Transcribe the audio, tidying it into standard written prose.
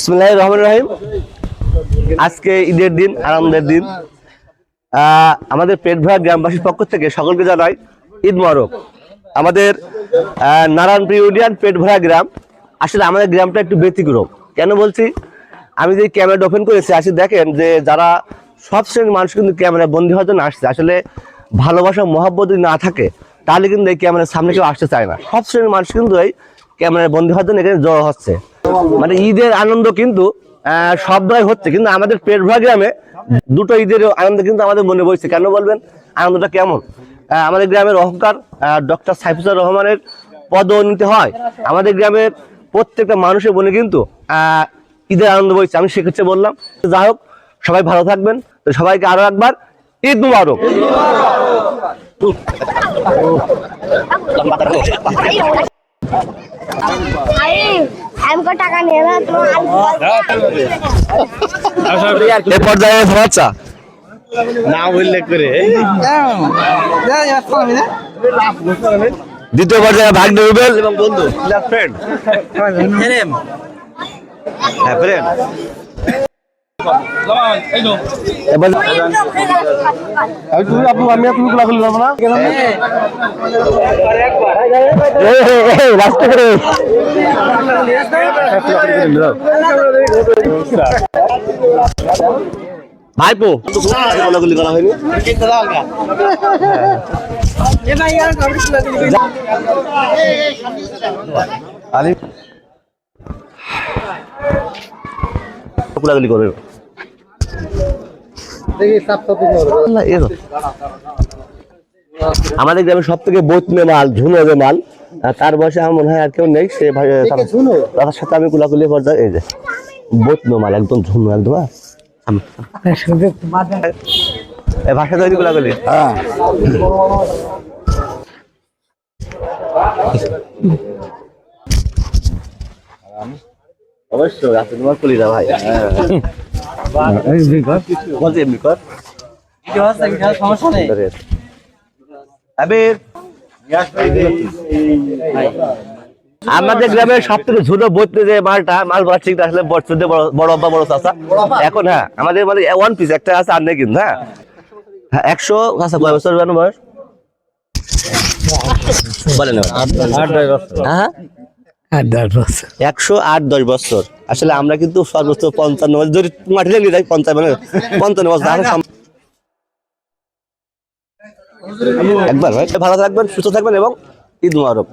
বিসমিল্লাহির রহমানির রহিম। আজকে ঈদের দিন, আনন্দের দিন। আমাদের পেটভরা গ্রামবাসীর পক্ষ থেকে সকলকে জানাই ঈদ মোবারক। আমাদের নারায়ণপুর ইউনিয়ন পেটভরা গ্রাম। আসলে আমাদের গ্রামটা একটু ব্যতিক্রম। কেন বলছি, আমি যে ক্যামেরাটা ওপেন করেছি, আসলে দেখেন যে যারা সব শ্রেণীর মানুষ কিন্তু ক্যামেরা বন্দী হওয়ার জন্য আসছে। আসলে ভালোবাসা মহব্বত যদি না থাকে তাহলে কিন্তু এই ক্যামেরার সামনে কেউ আসতে চায় না। সব শ্রেণীর মানুষ কিন্তু এই ক্যামেরায় বন্দী হওয়ার জন্য এখানে জড়ো হচ্ছে। মানে ঈদের আনন্দ কিন্তু সব জায়গায় হচ্ছে, কিন্তু আমাদের পেটভরা গ্রামে দুটো ঈদের আনন্দ কিন্তু আমাদের মনে বইছে। কেন বলবেন, আনন্দটা কেমন? আমাদের গ্রামের অহংকার ডক্টর সাইফুর রহমানের পদোন্নতি হয়। আমাদের গ্রামের প্রত্যেকটা মানুষের মনে কিন্তু ঈদের আনন্দ বইছে। আমি সেক্ষেত্রে বললাম, যাই হোক, সবাই ভালো থাকবেন। তো সবাইকে আরো একবার ঈদ মুবারক। টাকা নিয়ে না এ পর্যায়ে সমস্যা না উল্লেখ করে দ্বিতীয় পর্যায়ে ভাগ্নে রুবেল এবং বন্ধু ফ্রেন্ড ভাইপো গোলাগুলি করা হয়নি। গোলাগুলি করে আমাদের গ্রামে সব থেকে বৈতমে মাল ঝুনো যে মাল, তার বয়সে আমার মনে হয় আর কেউ নেই। সে ভাই তার সাথে আমি কুলাকুলি পর্যায়ে এই যে বৈতমে মাল একদম ঝুনো একদম ভাষা তৈরি কুলাকুলি। অবশ্যই আছে তোমার কুলিরা ভাই। বলছি এমনি কর আমাদের গ্রামের সব থেকে ঝুনো বইতে যে মালটা মাল ঠিক আসলে বড় আব্বা বড় চাচা এখন। হ্যাঁ, আমাদের মানে ওয়ান পিস একটা আছে আর নেই কিন্তু। হ্যাঁ, 100 আচ্ছা কয় বছর বয়স বলেন? 108-10 বছর। আসলে আমরা কিন্তু সর্বোচ্চ 55 যদি মাটি লেগে যাই 55 বছর। একবার ভাই ভালো থাকবেন, সুস্থ থাকবেন এবং ঈদ মুবারক।